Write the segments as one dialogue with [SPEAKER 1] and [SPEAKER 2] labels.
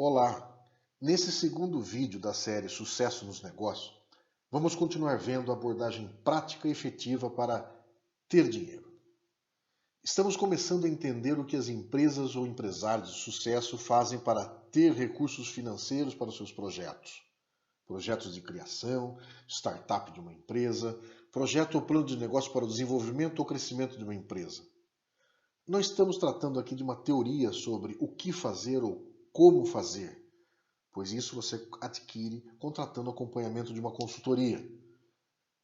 [SPEAKER 1] Olá! Nesse segundo vídeo da série Sucesso nos Negócios, vamos continuar vendo a abordagem prática e efetiva para ter dinheiro. Estamos começando a entender o que as empresas ou empresários de sucesso fazem para ter recursos financeiros para os seus projetos. Projetos de criação, startup de uma empresa, projeto ou plano de negócio para o desenvolvimento ou crescimento de uma empresa. Não estamos tratando aqui de uma teoria sobre o que fazer ou como fazer, pois isso você adquire contratando acompanhamento de uma consultoria.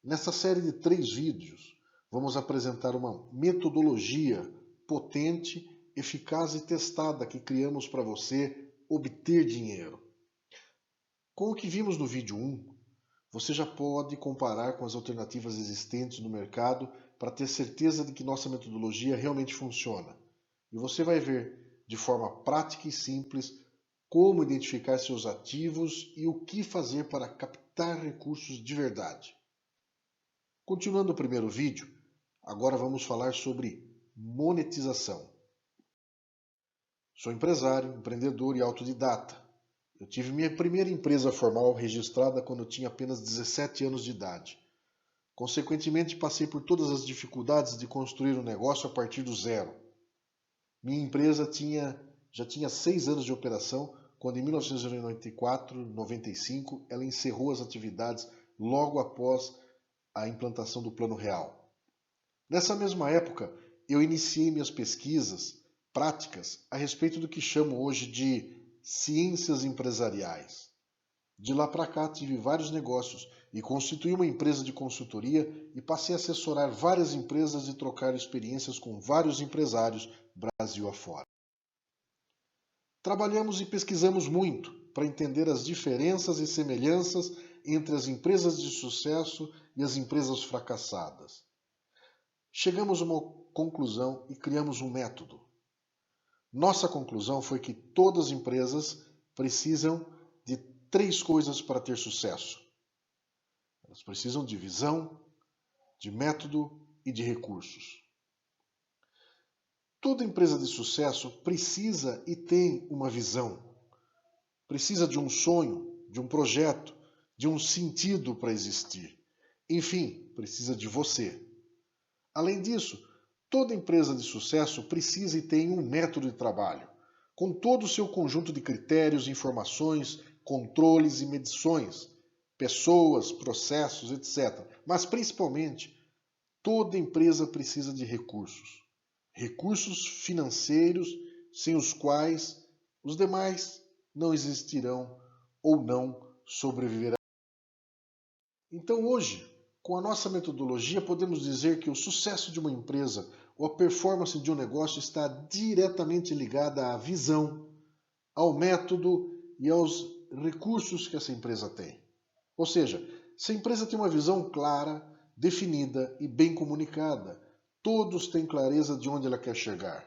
[SPEAKER 1] Nessa série de 3 vídeos, vamos apresentar uma metodologia potente, eficaz e testada que criamos para você obter dinheiro. Com o que vimos no vídeo 1, você já pode comparar com as alternativas existentes no mercado para ter certeza de que nossa metodologia realmente funciona. E você vai ver, de forma prática e simples, como identificar seus ativos e o que fazer para captar recursos de verdade. Continuando o primeiro vídeo, agora vamos falar sobre monetização. Sou empresário, empreendedor e autodidata. Eu tive minha primeira empresa formal registrada quando eu tinha apenas 17 anos de idade. Consequentemente, passei por todas as dificuldades de construir um negócio a partir do zero. Minha empresa já tinha 6 anos de operação, quando em 1994-95 ela encerrou as atividades logo após a implantação do Plano Real. Nessa mesma época, eu iniciei minhas pesquisas práticas a respeito do que chamo hoje de ciências empresariais. De lá para cá, tive vários negócios e constituí uma empresa de consultoria e passei a assessorar várias empresas e trocar experiências com vários empresários Brasil afora. Trabalhamos e pesquisamos muito para entender as diferenças e semelhanças entre as empresas de sucesso e as empresas fracassadas. Chegamos a uma conclusão e criamos um método. Nossa conclusão foi que todas as empresas precisam de 3 coisas para ter sucesso. Elas precisam de visão, de método e de recursos. Toda empresa de sucesso precisa e tem uma visão. Precisa de um sonho, de um projeto, de um sentido para existir. Enfim, precisa de você. Além disso, toda empresa de sucesso precisa e tem um método de trabalho, com todo o seu conjunto de critérios, informações, controles e medições, pessoas, processos, etc. Mas, principalmente, toda empresa precisa de recursos. Recursos financeiros sem os quais os demais não existirão ou não sobreviverão. Então hoje, com a nossa metodologia, podemos dizer que o sucesso de uma empresa ou a performance de um negócio está diretamente ligada à visão, ao método e aos recursos que essa empresa tem. Ou seja, se a empresa tem uma visão clara, definida e bem comunicada, todos têm clareza de onde ela quer chegar.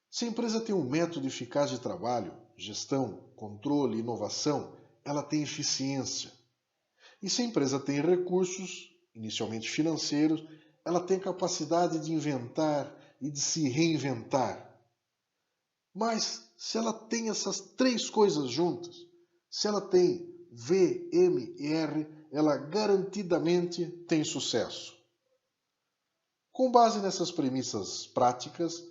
[SPEAKER 1] Se a empresa tem um método eficaz de trabalho, gestão, controle e inovação, ela tem eficiência. E se a empresa tem recursos, inicialmente financeiros, ela tem capacidade de inventar e de se reinventar. Mas se ela tem essas 3 coisas juntas, se ela tem V, M e R, ela garantidamente tem sucesso. Com base nessas premissas práticas,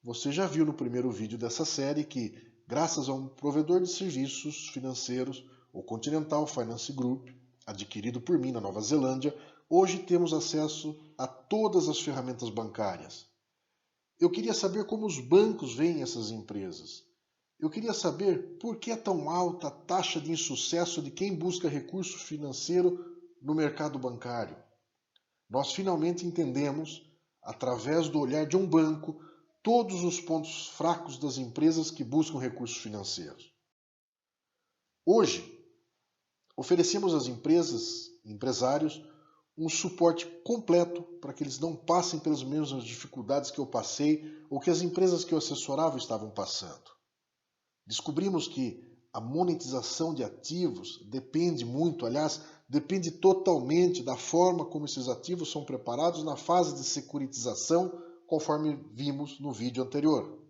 [SPEAKER 1] você já viu no primeiro vídeo dessa série que, graças a um provedor de serviços financeiros, o Continental Finance Group, adquirido por mim na Nova Zelândia, hoje temos acesso a todas as ferramentas bancárias. Eu queria saber como os bancos veem essas empresas. Eu queria saber por que é tão alta a taxa de insucesso de quem busca recurso financeiro no mercado bancário. Nós finalmente entendemos, através do olhar de um banco, todos os pontos fracos das empresas que buscam recursos financeiros. Hoje, oferecemos às empresas e empresários um suporte completo para que eles não passem pelas mesmas dificuldades que eu passei ou que as empresas que eu assessorava estavam passando. Descobrimos que a monetização de ativos depende muito, aliás, depende totalmente da forma como esses ativos são preparados na fase de securitização, conforme vimos no vídeo anterior.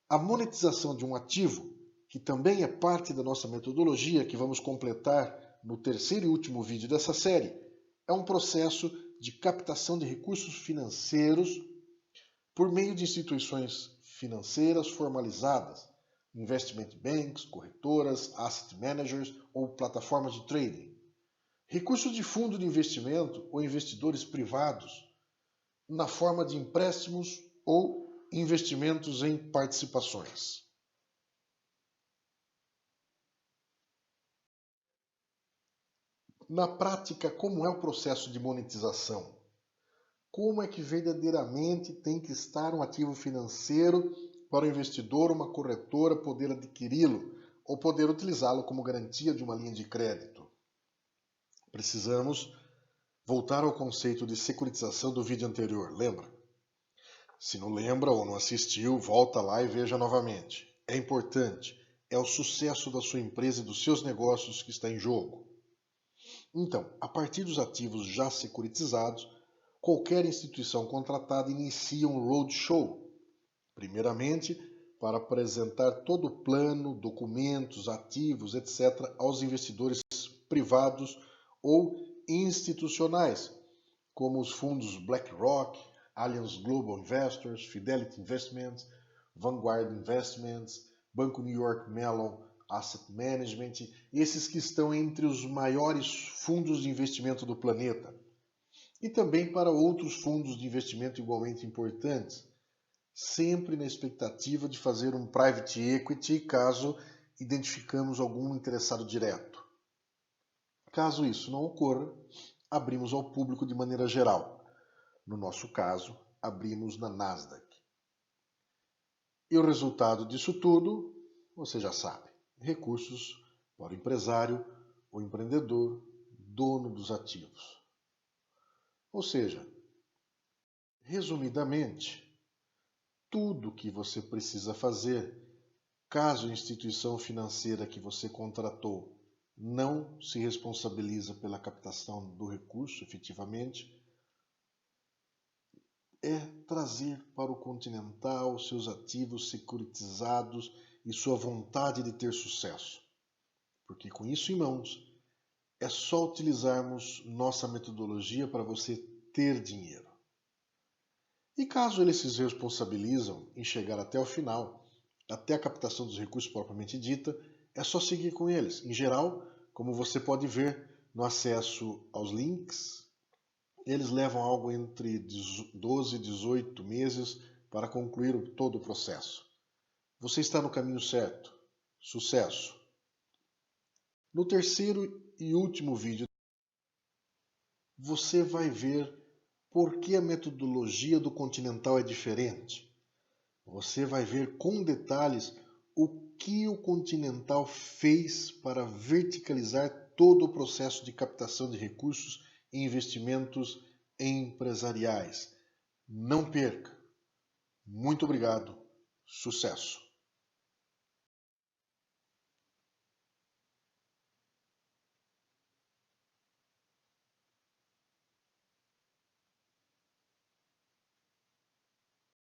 [SPEAKER 1] A monetização de um ativo que também é parte da nossa metodologia, que vamos completar no terceiro e último vídeo dessa série, é um processo de captação de recursos financeiros por meio de instituições financeiras formalizadas, investment banks, corretoras, asset managers ou plataformas de trading, recursos de fundo de investimento ou investidores privados, na forma de empréstimos ou investimentos em participações. Na prática, como é o processo de monetização? Como é que verdadeiramente tem que estar um ativo financeiro para o investidor, uma corretora, poder adquiri-lo ou poder utilizá-lo como garantia de uma linha de crédito? Precisamos voltar ao conceito de securitização do vídeo anterior, lembra? Se não lembra ou não assistiu, volta lá e veja novamente. É importante, é o sucesso da sua empresa e dos seus negócios que está em jogo. Então, a partir dos ativos já securitizados, qualquer instituição contratada inicia um roadshow, primeiramente para apresentar todo o plano, documentos, ativos, etc., aos investidores privados ou institucionais, como os fundos BlackRock, Allianz Global Investors, Fidelity Investments, Vanguard Investments, Banco New York Mellon Asset Management, esses que estão entre os maiores fundos de investimento do planeta. E também para outros fundos de investimento igualmente importantes, sempre na expectativa de fazer um private equity caso identificamos algum interessado direto. Caso isso não ocorra, abrimos ao público de maneira geral. No nosso caso, abrimos na Nasdaq. E o resultado disso tudo, você já sabe. Recursos para o empresário, o empreendedor, dono dos ativos. Ou seja, resumidamente, tudo o que você precisa fazer, caso a instituição financeira que você contratou não se responsabiliza pela captação do recurso efetivamente, é trazer para o Continental seus ativos securitizados e sua vontade de ter sucesso. Porque com isso em mãos, é só utilizarmos nossa metodologia para você ter dinheiro. E caso eles se responsabilizam em chegar até o final, até a captação dos recursos propriamente dita, é só seguir com eles. Em geral, como você pode ver no acesso aos links, eles levam algo entre 12 e 18 meses para concluir todo o processo. Você está no caminho certo. Sucesso! No terceiro e último vídeo, você vai ver por que a metodologia do Continental é diferente. Você vai ver com detalhes o que o Continental fez para verticalizar todo o processo de captação de recursos e investimentos empresariais. Não perca! Muito obrigado! Sucesso!